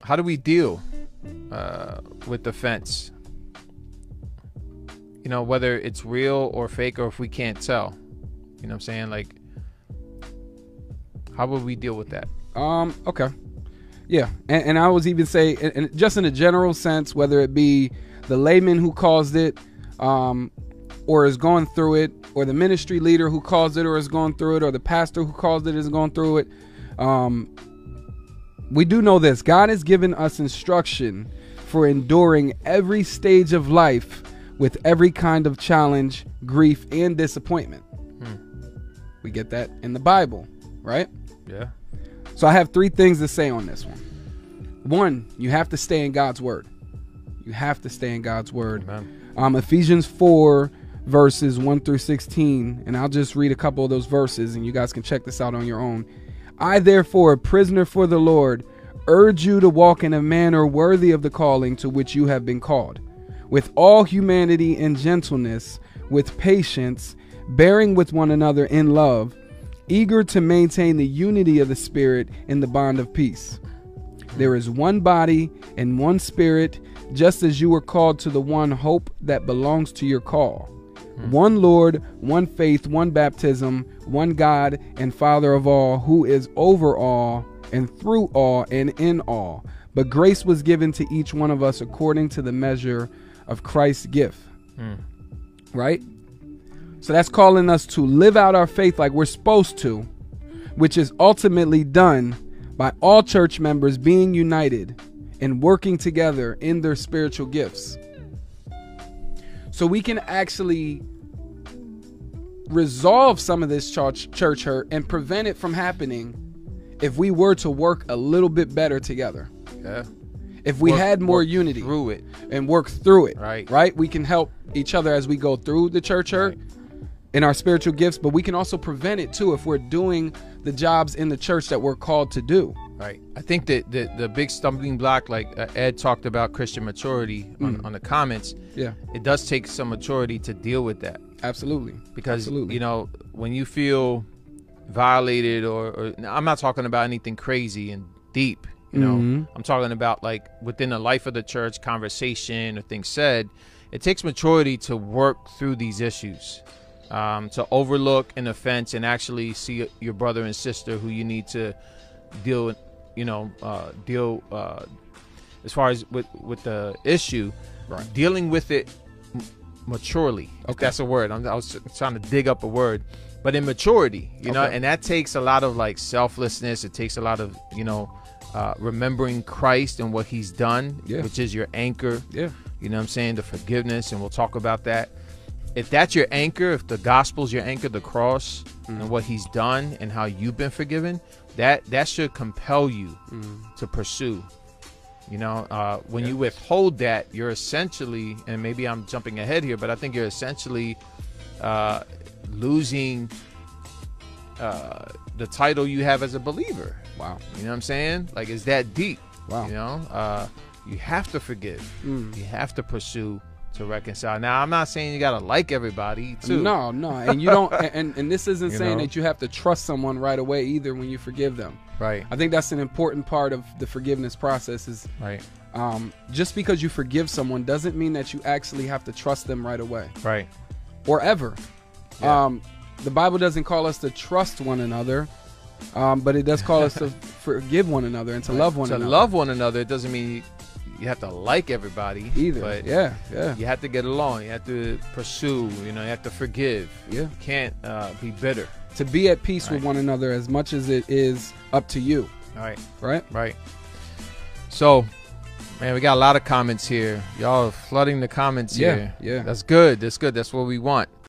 how do we deal with offense? You know, whether it's real or fake, or if we can't tell. You know what I'm saying? Like, how would we deal with that? Okay. Yeah. And I was even say, and just in a general sense, whether it be the layman who caused it, or is going through it, or the ministry leader who caused it or is going through it, or the pastor who caused it is going through it. We do know this. God has given us instruction for enduring every stage of life with every kind of challenge, grief, and disappointment. We get that in the Bible, right? Yeah. So I have 3 things to say on this one. 1, you have to stay in God's word. You have to stay in God's word. Amen. Ephesians 4 verses 1 through 16. And I'll just read a couple of those verses and you guys can check this out on your own. I, therefore, a prisoner for the Lord, urge you to walk in a manner worthy of the calling to which you have been called, with all humanity and gentleness, with patience, bearing with one another in love, eager to maintain the unity of the Spirit in the bond of peace. There is one body and one Spirit, just as you were called to the one hope that belongs to your call. One Lord, one faith, one baptism, one God and Father of all, who is over all and through all and in all. But grace was given to each one of us according to the measure of Christ's gift. Right? So that's calling us to live out our faith like we're supposed to, which is ultimately done by all church members being united and working together in their spiritual gifts. So we can actually resolve some of this church hurt and prevent it from happening if we were to work a little bit better together. Yeah. If we had more unity through it and work through it, right? We can help each other as we go through the church hurt in our spiritual gifts, but we can also prevent it too if we're doing the jobs in the church that we're called to do. Right. I think that the big stumbling block, like Ed talked about Christian maturity on the comments. Yeah. It does take some maturity to deal with that. Absolutely. Because, you know, when you feel violated or I'm not talking about anything crazy and deep, you know, I'm talking about like within the life of the church, conversation or things said, it takes maturity to work through these issues, to overlook an offense and actually see your brother and sister who you need to deal with, you know, as far as with the issue, dealing with it maturely. If that's a word. I was trying to dig up a word, but in maturity, you know, and that takes a lot of like selflessness. It takes a lot of, you know, remembering Christ and what he's done, which is your anchor. Yeah. You know what I'm saying? The forgiveness. And we'll talk about that. If that's your anchor, if the gospel's your anchor, the cross and what he's done and how you've been forgiven, that should compel you to pursue. You know, when you withhold that, you're essentially, and maybe I'm jumping ahead here, but I think you're essentially losing the title you have as a believer. Wow. You know what I'm saying? Like, it's that deep. Wow. You know, you have to forgive. You have to pursue to reconcile. Now, I'm not saying you got to like everybody, too. No. And you don't, and this isn't saying that you have to trust someone right away either when you forgive them. Right. I think that's an important part of the forgiveness process is, just because you forgive someone doesn't mean that you actually have to trust them right away. Right. Or ever. Yeah. The Bible doesn't call us to trust one another, but it does call us to forgive one another and to love one another. To love one another, it doesn't mean you have to like everybody either. But you have to get along. You have to pursue. You know, you have to forgive. Yeah. You can't be bitter. To be at peace with one another as much as it is up to you. Right. So, man, we got a lot of comments here. Y'all are flooding the comments here. Yeah. That's good. That's good. That's what we want.